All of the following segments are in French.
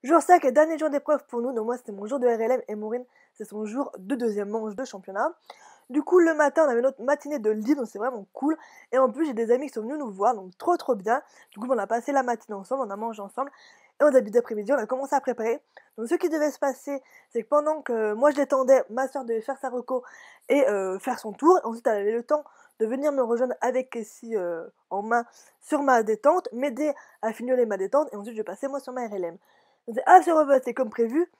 Jour 5 et dernier jour d'épreuve pour nous, donc moi c'était mon jour de RLM et Maureen c'est son jour de deuxième manche de championnat. Du coup le matin on avait notre matinée de libre donc c'est vraiment cool et en plus j'ai des amis qui sont venus nous voir donc trop bien. Du coup on a passé la matinée ensemble, on a mangé ensemble et en début d'après-midi on a commencé à préparer. Donc ce qui devait se passer c'est que pendant que moi je détendais, ma soeur devait faire sa reco et faire son tour. Ensuite elle avait le temps de venir me rejoindre avec Cassie en main sur ma détente, m'aider à fignoler ma détente et ensuite je passais moi sur ma RLM. C'est assez repasser comme prévu,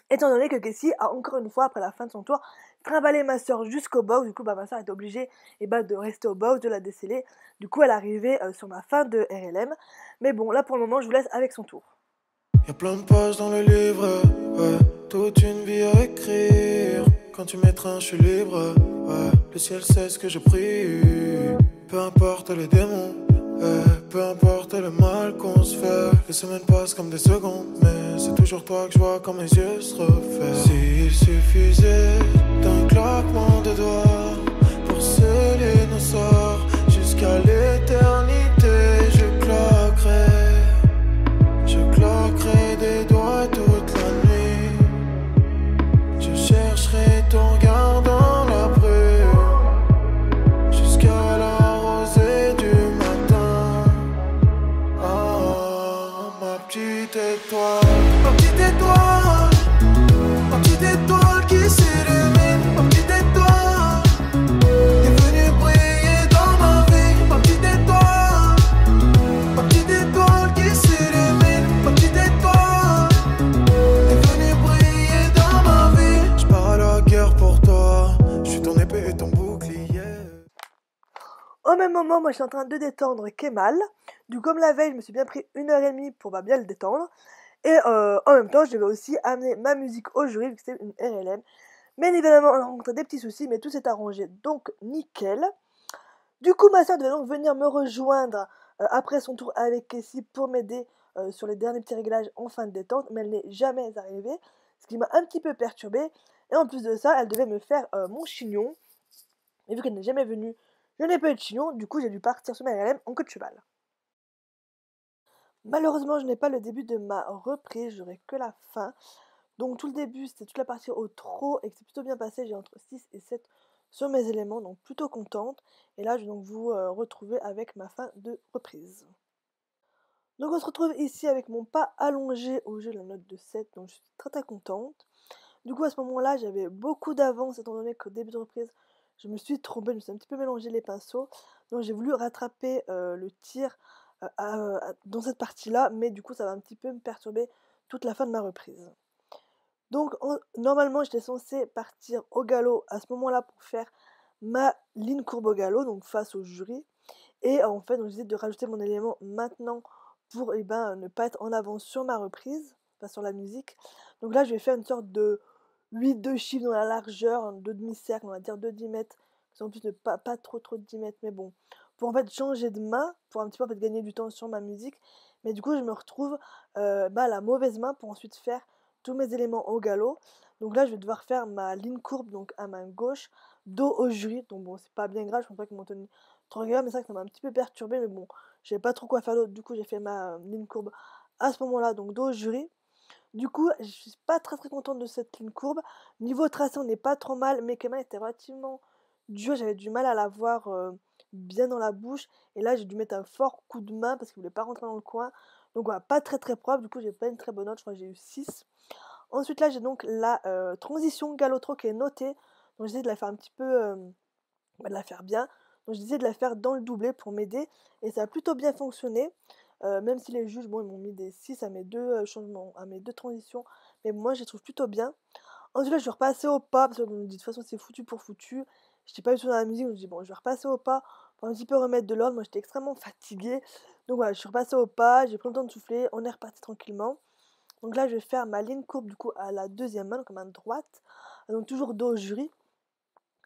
étant donné que Cassie a encore une fois, après la fin de son tour, trimballé ma soeur jusqu'au box. Du coup, ma soeur était obligée de rester au box, de la déceler. Du coup, elle arrivait sur ma fin de RLM. Mais bon, là pour le moment, je vous laisse avec son tour. Y'a plein de pages dans le livre, ouais. Toute une vie à écrire. Quand tu m'étreins, je suis libre, ouais. Le ciel sait ce que je prie. Peu importe les démons, ouais. Peu importe le mal qu'on se fait. Les semaines passent comme des secondes, mais c'est toujours toi que je vois quand mes yeux se refaient. S'il suffisait d'un claquement de doigts pour sceller nos sorts jusqu'à l'éternité, je claquerais. Je claquerai des doigts toute la nuit. Je chercherai ton regard dans la brume jusqu'à la rosée du matin. Oh, ma petite étoile, ma petite étoile, ma petite étoile qui s'illumine, ma petite étoile, t'es venue briller dans ma vie, ma petite étoile, ma petite étoile qui s'illumine, ma petite étoile, t'es venue briller dans ma vie. Je pars à la guerre pour toi, je suis ton épée et ton bouclier. Au même moment, moi je suis en train de détendre Kemal. Du coup, comme la veille, je me suis bien pris 1 heure et demie pour bien le détendre. Et en même temps, je devais aussi amener ma musique au jury, vu que c'était une RLM. Mais évidemment, on a rencontré des petits soucis, mais tout s'est arrangé, donc nickel. Du coup, ma soeur devait donc venir me rejoindre après son tour avec Cassie pour m'aider sur les derniers petits réglages en fin de détente, mais elle n'est jamais arrivée, ce qui m'a un petit peu perturbée. Et en plus de ça, elle devait me faire mon chignon, et vu qu'elle n'est jamais venue, je n'ai pas eu de chignon, du coup j'ai dû partir sur ma RLM en queue de cheval. Malheureusement, je n'ai pas le début de ma reprise, j'aurai que la fin. Donc tout le début, c'était toute la partie au trot et que c'est plutôt bien passé. J'ai entre 6 et 7 sur mes éléments, donc plutôt contente. Et là, je vais donc vous retrouver avec ma fin de reprise. Donc on se retrouve ici avec mon pas allongé au jeu de la note de 7, donc je suis très contente. Du coup, à ce moment-là, j'avais beaucoup d'avance, étant donné qu'au début de reprise, je me suis trompée, je me suis un petit peu mélangé les pinceaux. Donc j'ai voulu rattraper le tir dans cette partie-là, mais du coup, ça va un petit peu me perturber toute la fin de ma reprise. Donc normalement j'étais censée partir au galop à ce moment-là pour faire ma ligne courbe au galop, donc face au jury. Et en fait donc j'ai décidé de rajouter mon élément maintenant pour ne pas être en avance sur ma reprise, pas sur la musique. Donc là je vais faire une sorte de 8 chiffres dans la largeur, de demi-cercle, on va dire de 10 mètres. C'est en plus de pas trop de 10 mètres, mais bon. Pour en fait changer de main, pour un petit peu en fait, gagner du temps sur ma musique. Mais du coup je me retrouve à la mauvaise main pour ensuite faire tous mes éléments au galop. Donc là, je vais devoir faire ma ligne courbe, donc à main gauche, dos au jury. Donc bon, c'est pas bien grave, je pense pas qu'ils m'ont tenu trop grave, mais c'est vrai que ça m'a un petit peu perturbé, mais bon, je savais pas trop quoi faire d'autre. Du coup, j'ai fait ma ligne courbe à ce moment-là, donc dos au jury. Du coup, je suis pas très contente de cette ligne courbe. Niveau tracé, on n'est pas trop mal, mais Kemal était relativement dur. J'avais du mal à la voir bien dans la bouche. Et là, j'ai dû mettre un fort coup de main parce qu'il voulait pas rentrer dans le coin. Donc voilà, pas très propre. Du coup, j'ai pas une très bonne note. Je crois que j'ai eu 6. Ensuite, là, j'ai donc la transition galop-trot qui est notée. Donc, j'essaie de la faire un petit peu, de la faire bien. Donc, j'essaie de la faire dans le doublé pour m'aider. Et ça a plutôt bien fonctionné. Même si les juges, bon, ils m'ont mis des 6 à mes deux changements, à mes deux transitions. Mais moi, je les trouve plutôt bien. Ensuite, là, je vais repasser au pas. Parce que je me dis, de toute façon, c'est foutu pour foutu. Je n'étais pas du tout dans la musique. Donc, je me dis, bon, je vais repasser au pas pour un petit peu remettre de l'ordre. Moi, j'étais extrêmement fatiguée. Donc, voilà, je suis repassée au pas. J'ai pris le temps de souffler. On est reparti tranquillement. Donc là, je vais faire ma ligne courbe du coup à la deuxième main, donc à main droite. Donc toujours dos au jury.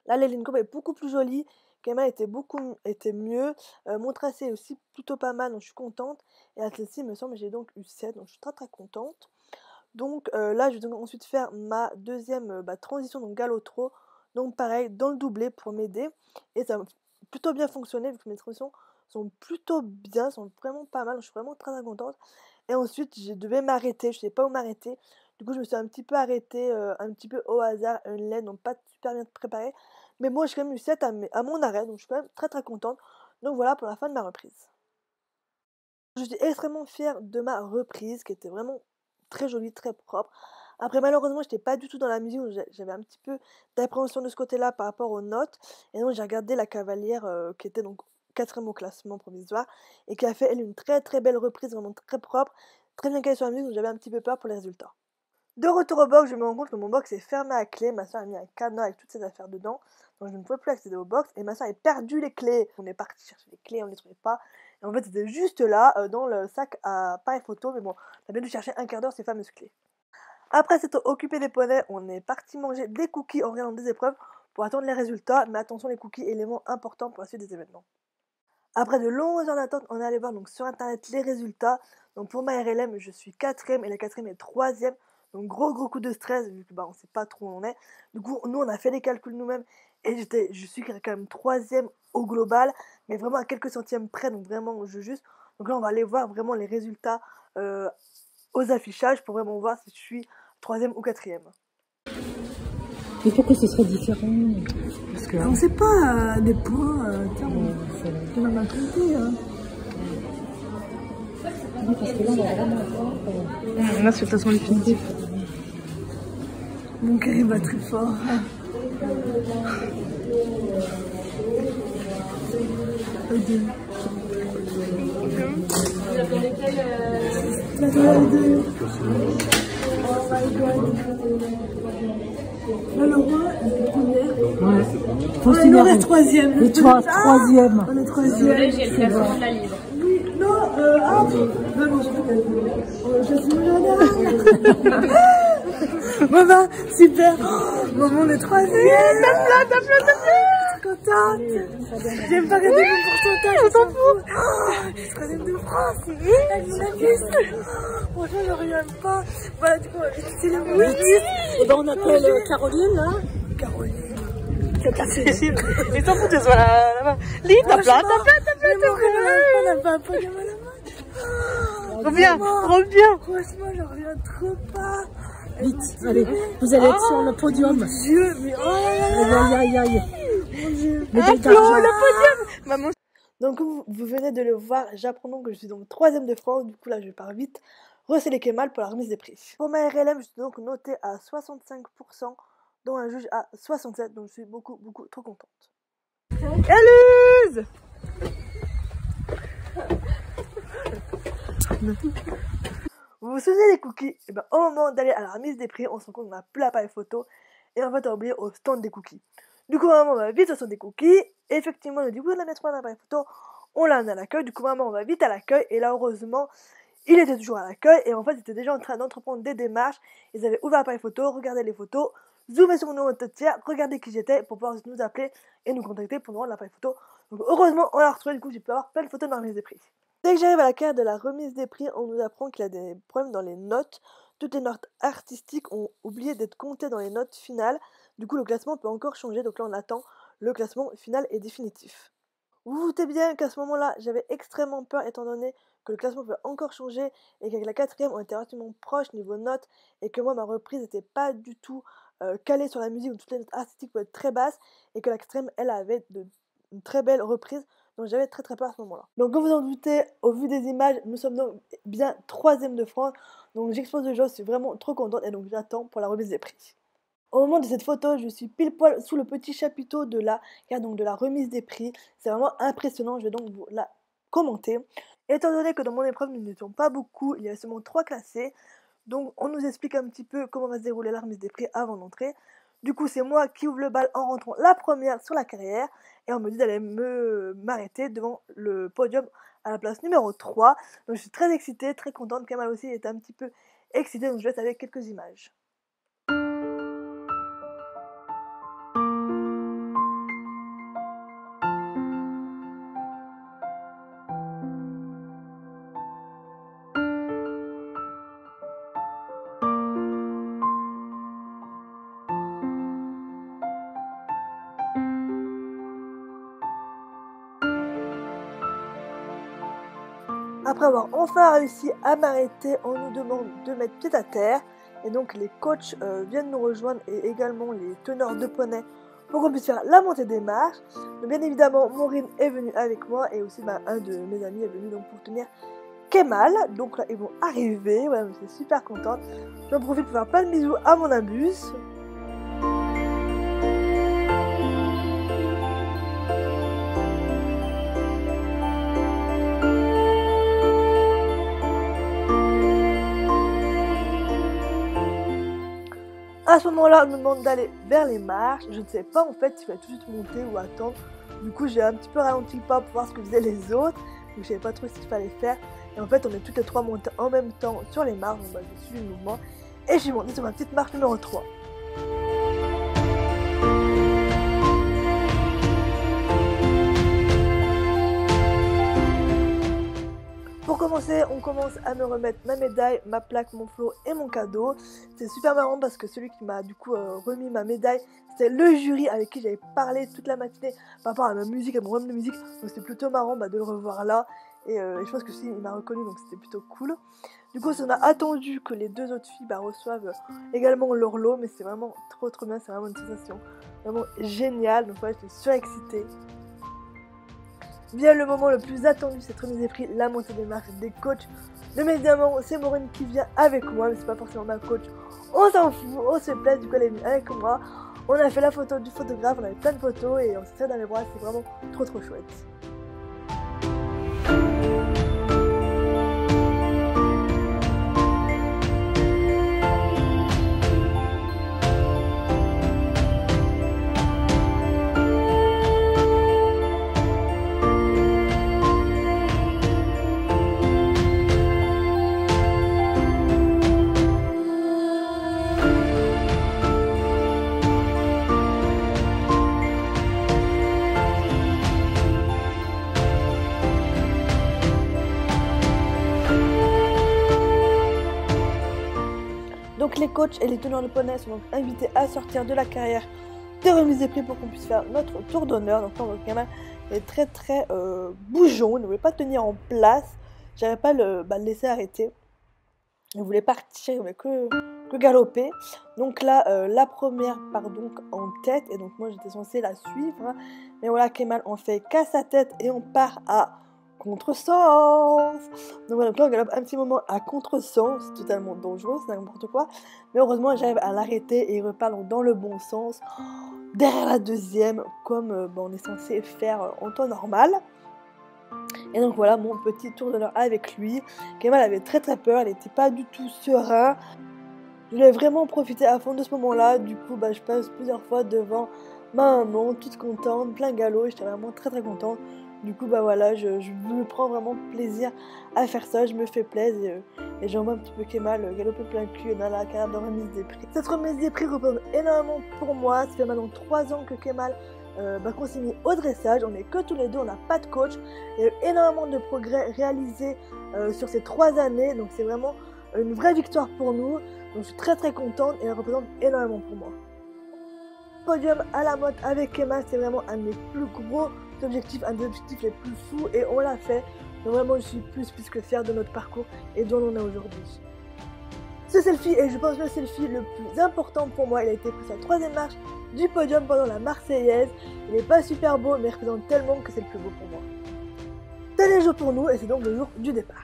Là, la ligne courbe est beaucoup plus jolie. Kemal était mieux. Mon tracé est aussi plutôt pas mal, donc je suis contente. Et à celle-ci, il me semble, j'ai donc eu 7, donc je suis très contente. Donc là, je vais donc ensuite faire ma deuxième transition, donc galop-trot. Donc pareil, dans le doublé pour m'aider. Et ça a plutôt bien fonctionné, vu que mes transitions sont plutôt bien, sont vraiment pas mal. Donc je suis vraiment très contente. Et ensuite, je devais m'arrêter, je ne savais pas où m'arrêter. Du coup, je me suis un petit peu arrêtée, un petit peu au hasard, une laine, donc pas super bien préparée. Mais bon, j'ai quand même eu 7 à mon arrêt, donc je suis quand même très très contente. Donc voilà pour la fin de ma reprise. Je suis extrêmement fière de ma reprise qui était vraiment très jolie, très propre. Après malheureusement, j'étais pas du tout dans la musique, donc j'avais un petit peu d'appréhension de ce côté-là par rapport aux notes et donc j'ai regardé la cavalière, qui était donc 4e au classement provisoire et qui a fait elle une très, très belle reprise, vraiment très propre, très bien calée sur la musique, donc j'avais un petit peu peur pour les résultats. De retour au box, je me rends compte que mon box est fermé à clé. Ma soeur a mis un cadenas avec toutes ses affaires dedans. Donc je ne pouvais plus accéder au box. Et ma soeur a perdu les clés. On est parti chercher les clés, on ne les trouvait pas. Et en fait, c'était juste là, dans le sac à appareil photo. Mais bon, on a bien dû chercher un quart d'heure ces fameuses clés. Après s'être occupé des poneys, on est parti manger des cookies en regardant des épreuves pour attendre les résultats. Mais attention, les cookies, élément important pour la suite des événements. Après de longues heures d'attente, on est allé voir donc sur internet les résultats. Donc pour ma RLM, je suis 4e et la 4e est 3e. Donc gros coup de stress vu que on sait pas trop où on est. Du coup, nous on a fait les calculs nous-mêmes et je suis quand même 3e au global, mais vraiment à quelques centièmes près, donc vraiment je juste. Donc là on va aller voir vraiment les résultats aux affichages pour vraiment voir si je suis 3e ou 4e. Mais pourquoi ce serait différent? Parce que on sait pas des points, tiens, on en a compté. Hein. Non, parce que là, on va vraiment voir. Là, c'est le classement définitif. Mon cœur il bat très fort. Ok. Vous attendez quel Oh my god. Là, le roi, il est première. Ouais. On est 3e. Et toi, 3e. On est 3e. J'ai le classement de la livre. Oui, non, non, je suis malade. Maman, super. Maman, on est 3e. Tape-le. Je suis contente. J'aime pas regarder mon pourcentage, on s'en fout. Je suis 3e de France. Elle me l'abuse. Franchement, je regarde pas. Voilà, du coup, on va vite célébrer. Et ben, on appelle Caroline, là. Caroline. Ils s'en foutent, ils sont là-bas. Lis, tape là. On n'a pas un podium à la main. Trop bien. Franchement, j'en reviens trop pas. Vite, allez, vous allez être sur le podium. Mon Dieu, mais oh là là. Aïe. Mon Dieu. Le podium. Maman. Donc comme vous venez de le voir, j'apprends donc que je suis donc 3e de France, du coup là je pars vite receller Kemal pour la remise des prix. Pour ma RLM, je suis donc notée à 65%, dont un juge à 67%, donc je suis beaucoup trop contente. Élise. Vous vous souvenez des cookies? Et ben au moment d'aller à la remise des prix, on se rend compte qu'on n'a plus l'appareil photo, et en fait on a oublié au stand des cookies. Du coup maman on va vite au stand des cookies, et effectivement on a dit oui on a mis un appareil photo, on l'a amené à l'accueil, du coup maman on va vite à l'accueil, et là heureusement il était toujours à l'accueil, et en fait ils étaient déjà en train d'entreprendre des démarches, ils avaient ouvert l'appareil photo, regardé les photos, zoomé sur mon numéro de tiers, regardé qui j'étais pour pouvoir nous appeler et nous contacter pour nous rendre l'appareil photo. Donc heureusement on l'a retrouvé, du coup j'ai pu avoir plein de photos de la remise des prix. Dès que j'arrive à la carte de la remise des prix, on nous apprend qu'il y a des problèmes dans les notes. Toutes les notes artistiques ont oublié d'être comptées dans les notes finales. Du coup, le classement peut encore changer. Donc là, on attend le classement final et définitif. Vous vous doutez bien qu'à ce moment-là, j'avais extrêmement peur étant donné que le classement peut encore changer et qu'avec la 4e, on était relativement proche niveau notes et que moi, ma reprise n'était pas du tout calée sur la musique où toutes les notes artistiques peuvent être très basses et que la 4e, elle, avait une très belle reprise. Donc j'avais très peur à ce moment-là. Donc comme vous en doutez, au vu des images, nous sommes donc bien 3e de France. Donc j'expose de joie, je suis vraiment trop contente et donc j'attends pour la remise des prix. Au moment de cette photo, je suis pile poil sous le petit chapiteau de la carte, donc de la remise des prix. C'est vraiment impressionnant, je vais donc vous la commenter. Étant donné que dans mon épreuve, nous n'étions pas beaucoup, il y a seulement 3 classés. Donc on nous explique un petit peu comment va se dérouler la remise des prix avant d'entrer. Du coup, c'est moi qui ouvre le bal en rentrant la première sur la carrière et on me dit d'aller m'arrêter devant le podium à la place numéro 3. Donc je suis très excitée, très contente. Kamal aussi était un petit peu excité, donc je laisse avec quelques images. Après avoir enfin réussi à m'arrêter, on nous demande de mettre pied à terre. Et donc les coachs viennent nous rejoindre et également les teneurs de poney pour qu'on puisse faire la montée des marches. Donc, bien évidemment, Maureen est venue avec moi et aussi un de mes amis est venu donc pour tenir Kemal. Donc là, ils vont arriver. Ouais, je suis super contente. J'en profite pour faire plein de bisous à mon Ambus. À ce moment-là, on me demande d'aller vers les marches. Je ne sais pas en fait s'il fallait tout de suite monter ou attendre. Du coup, j'ai un petit peu ralenti le pas pour voir ce que faisaient les autres. Donc, je ne savais pas trop ce qu'il fallait faire. Et en fait, on est toutes les trois montées en même temps sur les marches. Donc, j'ai suivi le mouvement. Et je suis montée sur ma petite marche numéro 3. Pour commencer, on commence à me remettre ma médaille, ma plaque, mon flot et mon cadeau. C'est super marrant parce que celui qui m'a du coup remis ma médaille, c'était le jury avec qui j'avais parlé toute la matinée par rapport à ma musique, à mon rythme de musique. Donc c'était plutôt marrant de le revoir là. Et je pense que si, il m'a reconnu, donc c'était plutôt cool. Du coup, on a attendu que les deux autres filles reçoivent également leur lot. Mais c'est vraiment trop bien, c'est vraiment une sensation vraiment géniale. Donc voilà, j'étais surexcitée. Vient le moment le plus attendu, cette remise des prix, la montée des marches des coachs. Mais évidemment, c'est Maureen qui vient avec moi, mais c'est pas forcément ma coach. On s'en fout, on se plaît, du coup elle est venue avec moi. On a fait la photo du photographe, on avait plein de photos et on s'est fait dans les bras, c'est vraiment trop chouette. Donc les coachs et les teneurs de poney sont donc invités à sortir de la carrière de remise des prix pour qu'on puisse faire notre tour d'honneur. Donc là on voit que Kemal est très bougeon, il ne voulait pas tenir en place, j'avais pas le laisser arrêter. Il voulait partir, il voulait que galoper. Donc là la première part donc en tête et donc moi j'étais censée la suivre. Hein. Mais voilà, Kemal on fait qu'à sa tête et on part à contresens. Donc voilà, donc là on galope un petit moment à contresens, c'est totalement dangereux, c'est n'importe quoi. Mais heureusement j'arrive à l'arrêter et il repart dans le bon sens, derrière la deuxième, comme on est censé faire en temps normal. Et donc voilà mon petit tour d'honneur avec lui. Kemal avait très peur, il n'était pas du tout serein. Je voulais vraiment profiter à fond de ce moment-là, du coup je passe plusieurs fois devant ma maman, toute contente, plein galop, et j'étais vraiment très contente. Du coup voilà, je me prends vraiment plaisir à faire ça, je me fais plaisir et j'envoie un petit peu Kemal galoper plein cul dans la carrière de remise des prix. Cette remise des prix représente énormément pour moi, ça fait maintenant 3 ans que Kemal qu'on s'est mis au dressage, on est que tous les deux, on n'a pas de coach, il y a eu énormément de progrès réalisés sur ces 3 années, donc c'est vraiment une vraie victoire pour nous, donc je suis très contente et elle représente énormément pour moi. Podium à la mode avec Kemal, c'est vraiment un des plus gros objectifs, un des objectifs les plus fous et on l'a fait. Donc vraiment je suis plus que fière de notre parcours et d'où on est aujourd'hui. Ce selfie est je pense le selfie le plus important pour moi, il a été pris sur la 3e marche du podium pendant la Marseillaise. Il n'est pas super beau mais il représente tellement que c'est le plus beau pour moi. Dernier jour pour nous et c'est donc le jour du départ.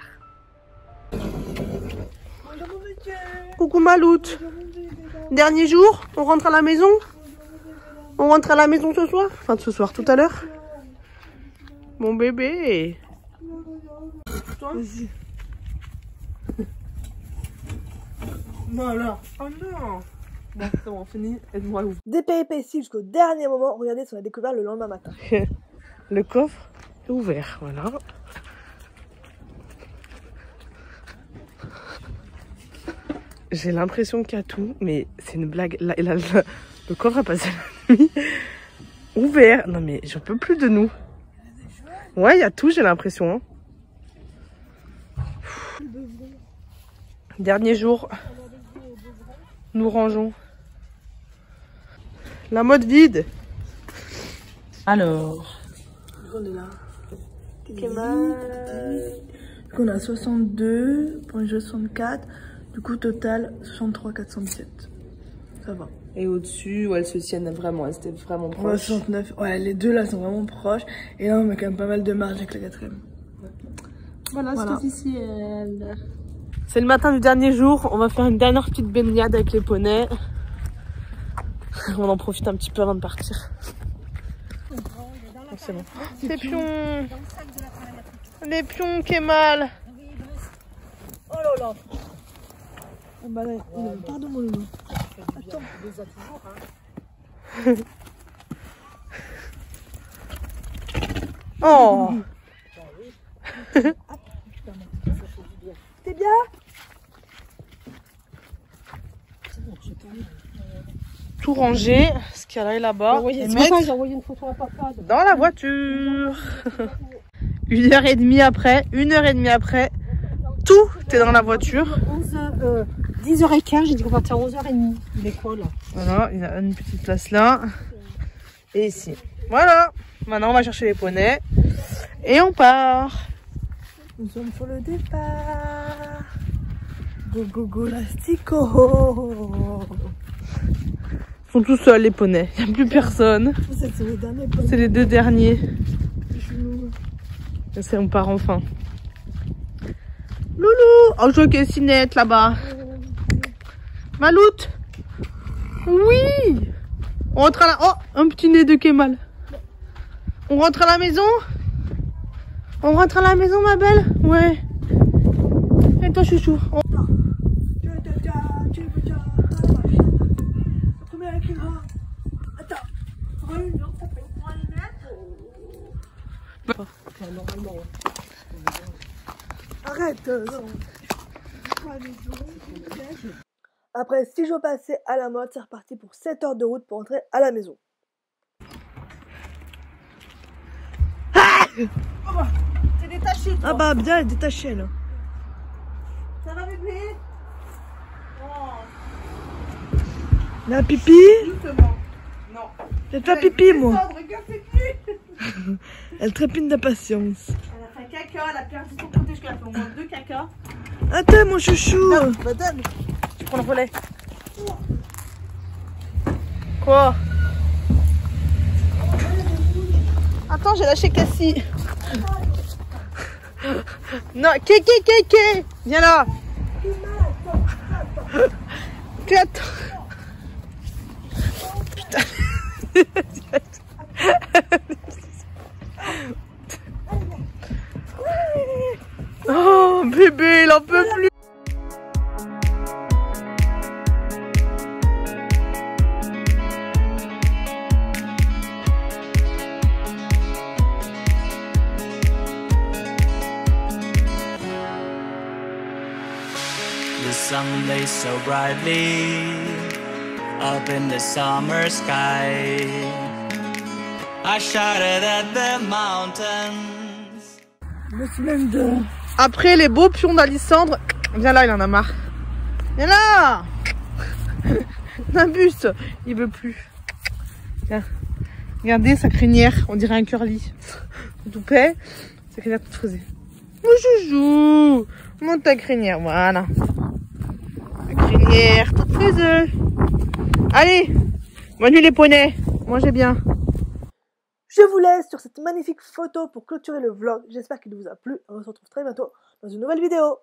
Bonjour mon monsieur. Coucou Maloute. Dernier jour, on rentre à la maison. On rentre à la maison ce soir. Enfin ce soir, tout à l'heure. Mon bébé. Vas-y. Voilà. Oh non. Bon, c'est bon, fini. Aide-moi à l'ouvrir. Des péripéties jusqu'au dernier moment. Regardez ce qu'on a découvert le lendemain matin. Le coffre est ouvert, voilà. J'ai l'impression qu'il y a tout, mais c'est une blague. Le coffre a passé la nuit ouvert. Non mais j'en peux plus de nous. Ouais, il y a tout, j'ai l'impression. Hein. Dernier jour. Nous rangeons. La mode vide. Alors. On est là. Kemal. Donc on a 62 pour les jeux 64. Du coup total 63 417. Ça va. Et au-dessus, ouais, elles se tiennent vraiment, elles étaient vraiment proches. Ouais, 69. Ouais, les deux là sont vraiment proches. Et là on met quand même pas mal de marge avec la quatrième. Voilà. C'est officiel. C'est le matin du dernier jour, on va faire une dernière petite baignade avec les poneys. On en profite un petit peu avant de partir. C'est bon. Les pions. Les pions, Kemal. Oh là là. Oh bah là, pardon mon loulou. Attends. Oh. T'es bien? Tout rangé, ce qu'il y a là-bas. C'est pour ça que j'ai envoyé une photo à papa. Dans la voiture. 1h30 après, 1h30 après, tout est dans la voiture. 10h15, j'ai dit qu'on partait à 11h30. Il est quoi là? Voilà, il y a une petite place là. Et ici. Voilà. Maintenant, on va chercher les poneys. Et on part. Nous sommes sur le départ. Go go go l'astico. Ils sont tous seuls les poneys. Il n'y a plus personne. C'est les derniers poneys. C'est les deux derniers. Et c'est on part enfin. Loulou. Oh, je vois qu'il y a Sinette là-bas. Maloute. Oui. On rentre à la... Oh, un petit nez de Kemal. On rentre à la maison? On rentre à la maison, ma belle? Ouais. Et toi, chouchou? Arrête. Après 6 jours passés à la mode, c'est reparti pour 7 heures de route pour entrer à la maison. T'es détaché, toi. Ah bah bien, elle est détachée là. Ça va, bébé? La pipi? Justement. Non. Fais-toi pipi moi. Regarde ses pieds. Elle trépine d'impatience. Elle a fait un caca, elle a perdu son protège, elle a fait au moins 2 cacas. Attends mon chouchou. Bah donne. Tu prends le relais. Quoi? Attends, j'ai lâché Cassie. Non, Kéké. Viens là. Tu attends. Putain. Oh bébé, il en peut plus. The sun blazed so brightly up in the summer sky. I shouted at the mountains. Le semaine de... Après les beaux pions d'Alissandre, viens là, il en a marre. Viens là. Nimbus, il veut plus. Viens. Regardez sa crinière, on dirait un curly. Son toupet, sa crinière toute frisée. Mon joujou, monte ta crinière, voilà. La crinière toute frisée. Allez, Manu les poneys, mangez bien. Je vous laisse sur cette magnifique photo pour clôturer le vlog. J'espère qu'il vous a plu. On se retrouve très bientôt dans une nouvelle vidéo.